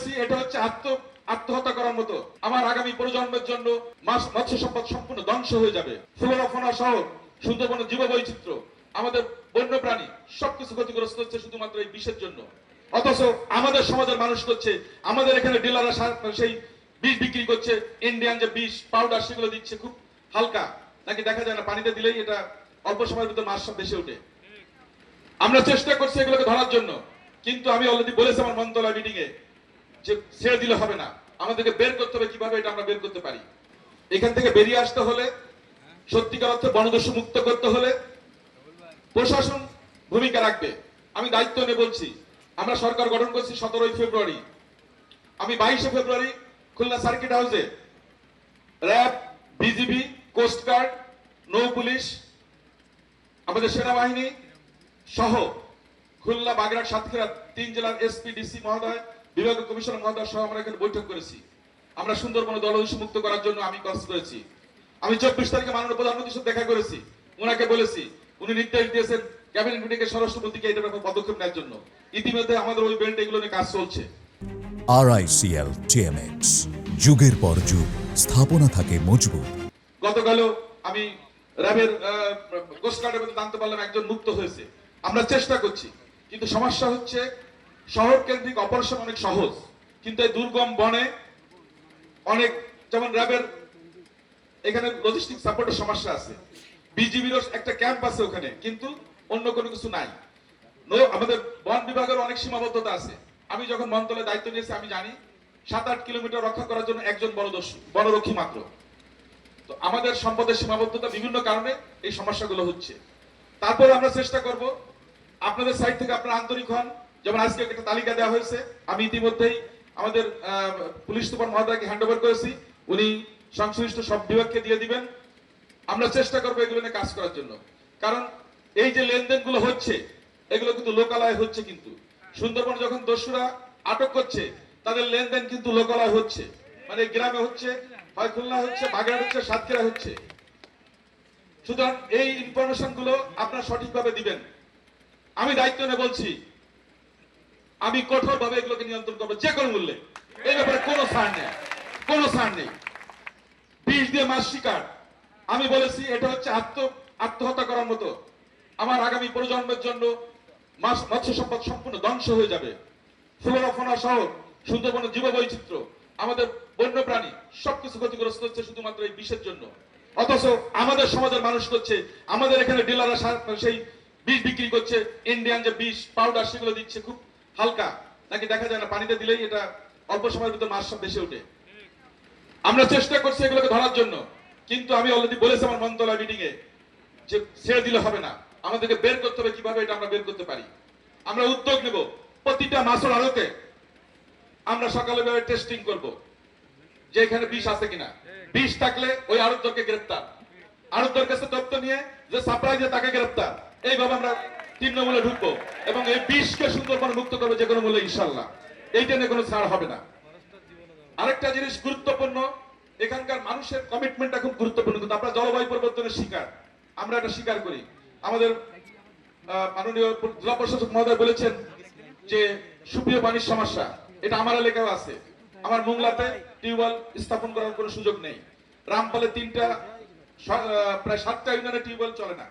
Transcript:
বলেছি এটা হচ্ছে আত্মহত্যা করার মতো। আমার আগামী প্রজন্মের জন্য মৎস্য সম্পদ সম্পূর্ণ ধ্বংস হয়ে যাবে। ফ্লোরা ফনা সহ সুন্দরবনের জীববৈচিত্র্য, আমাদের বন্যপ্রাণী সবকিছু ক্ষতিগ্রস্ত হচ্ছে শুধুমাত্র এই বিষের জন্য। অথচ আমাদের সমাজের মানুষ করছে, আমাদের এখানে ডিলাররা সেই বিষ বিক্রি করছে, ইন্ডিয়ান যে বিষ পাউডার সেগুলো দিচ্ছে খুব হালকা, নাকি দেখা যায় না পানিতে দিলেই এটা অল্প সময়ের ভিতর মাছ সব বেশি ওঠে। আমরা চেষ্টা করছি এগুলোকে ধরার জন্য, কিন্তু আমি অলরেডি বলেছি আমার মন্ত্রণালয় মিটিং এ যে ছেড়ে দিলে হবে না, আমাদেরকে বের করতে হবে। কিভাবে এটা আমরা বের করতে পারি? এখান থেকে বেরিয়ে আসতে হলে, সত্যিকার অর্থে বনদস্যু মুক্ত করতে হলে প্রশাসন ভূমিকা রাখবে। আমি দায়িত্ব নিয়ে বলছি, আমরা সরকার গঠন করছি 17 ফেব্রুয়ারি। আমি 22 ফেব্রুয়ারি খুলনা সার্কিট হাউসে র্যাব, বিজিবি, কোস্টগার্ড, নৌ পুলিশ, আমাদের সেনাবাহিনী সহ খুলনা, বাগেরহাট, সাতক্ষীরা 3 জেলার এসপি, ডিসি মহোদয়, বিভাগীয় কমিশনার মহোদয় সহ আমরা এখানে বৈঠক করেছি। আমরা সুন্দরবন দলদস্যু মুক্ত করার জন্য আমি কাজ করেছি। আমি 24 তারিখে মাননীয় প্রধানমন্ত্রীর সাথে দেখা করেছি, ওনাকে বলেছি, উনি নির্দেশ দিয়েছেন ক্যাবিনেট মিটিংয়ে স্বরাষ্ট্রমন্ত্রীকে এটা ব্যাপারে পদক্ষেপ নেওয়ার জন্য। ইতিমধ্যে আমাদের ওই বেল্ট এগুলো নিয়ে কাজ চলছে। RICL TMX, যুগের পর যুগ স্থাপনা থাকে মজবুত। গতকালও আমি র্যাবের কোস্টগার্ডের মধ্যে জানতে পারলাম একজন মুক্ত হয়েছে। আমরা চেষ্টা করছি, কিন্তু সমস্যা হচ্ছে শহর কেন্দ্রিক অপারেশন অনেক সহজ, কিন্তু এই দুর্গম বনে অনেক, যেমন র্যাবের এখানে লজিস্টিক সাপোর্টের সমস্যা আছে, বিজিবির একটা ক্যাম্প আছে ওখানে, কিন্তু অন্য কোনো কিছু নাই। আমাদের বন বিভাগের অনেক সীমাবদ্ধতা আছে। আমি যখন মন্ত্রণালয়ের দায়িত্ব নিয়েছি আমি জানি 7-8 কিলোমিটার রক্ষা করার জন্য একজন বনরক্ষী মাত্র। তো আমাদের সম্পদের সীমাবদ্ধতা বিভিন্ন কারণে এই সমস্যাগুলো হচ্ছে। তারপর আমরা চেষ্টা করব আপনাদের সাইড থেকে আপনারা আন্তরিক হন। যেমন আজকে একটা তালিকা দেওয়া হয়েছে, আমি ইতিমধ্যেই আমাদের পুলিশ সুপার মহোদয়কে হ্যান্ড ওভার করেছি, উনি সংশ্লিষ্ট সব বিভাগকে দিয়ে দিবেন। আমরা চেষ্টা করবো এগুলো নিয়ে কাজ করার জন্য, কারণ এই যে লেনদেনগুলো হচ্ছে এগুলো কিন্তু লোকালয় হচ্ছে। কিন্তু সুন্দরবন যখন দস্যুরা আটক করছে তাদের লেনদেন কিন্তু লোকালয় হচ্ছে, মানে গ্রামে হচ্ছে, হয় খুলনা হচ্ছে, বাগেরহাট হচ্ছে, সাতক্ষীরা হচ্ছে। সুতরাং এই ইনফরমেশন গুলো আপনারা সঠিকভাবে দিবেন। আমি দায়িত্ব নিয়ে বলছি, আমি কঠোরভাবে এগুলোকে নিয়ন্ত্রণ করবো যে কোনো মূল্যে। এই ব্যাপারে কোনো ছাড় নেই, কোনো ছাড় নেই। বিষ দিয়ে মাছ শিকার, আমি বলেছি এটা হচ্ছে আত্মহত্যা করার মতো। আমার আগামী প্রজন্মের জন্য মৎস্য সম্পদ সম্পূর্ণ ধ্বংস হয়ে যাবে। ফ্লোরা ফনা সহ সুন্দরবনের জীববৈচিত্র্য, আমাদের বন্যপ্রাণী সবকিছু ক্ষতিগ্রস্ত হচ্ছে শুধুমাত্র এই বিষের জন্য। অথচ আমাদের সমাজের মানুষ করছে, আমাদের এখানে ডিলাররা সেই বিষ বিক্রি করছে, ইন্ডিয়ান যে বিষ পাউডার সেগুলো দিচ্ছে খুব হালকা, নাকি দেখা যায় না পানিতে দিলেই এটা অল্প সময়ের ভিতর মাছ সব বেশি ওঠে। আমরা চেষ্টা করছি এগুলোকে ধরার জন্য, কিন্তু আমি অলরেডি বলেছি আমার মন্ত্রণালয় মিটিং এ যে ছেড়ে দিলে হবে না, আমাদেরকে বের করতে হবে। কিভাবে এটা আমরা বের করতে পারি? আমরা উদ্যোগ নেব, প্রতিটা মাছের আড়তে আমরা সকালে টেস্টিং করব যে এখানে বিষ আছে কিনা। বিষ থাকলে ওই আড়তদারকে গ্রেফতার, আড়তদার কাছে তথ্য নিয়ে যে সাপ্লাই দিয়ে তাকে গ্রেফতার। এইভাবে আমরা তৃণমূলে ঢুকবো এবং এই বিষকে সুন্দরবন মুক্ত করবো যে কোনো মূল্যে, ইনশাল্লাহ। এইটা নিয়ে কোনো ছাড় হবে না। আরেকটা জিনিস গুরুত্বপূর্ণ, এখানকার মানুষের কমিটমেন্টটা খুব গুরুত্বপূর্ণ। কিন্তু আমরা জলবায়ু পরিবর্তনের শিকার, আমরা এটা স্বীকার করি। আমাদের মাননীয় জেলা প্রশাসক মহোদয় বলেছেন যে সুপ্রিয় পানির সমস্যা, এটা আমার এলাকায় আছে। আমার মোংলাতে টিউবওয়েল স্থাপন করার কোনো সুযোগ নেই। রামপালে প্রায় 7টা ইউনিয়নে টিউবওয়েল চলে না।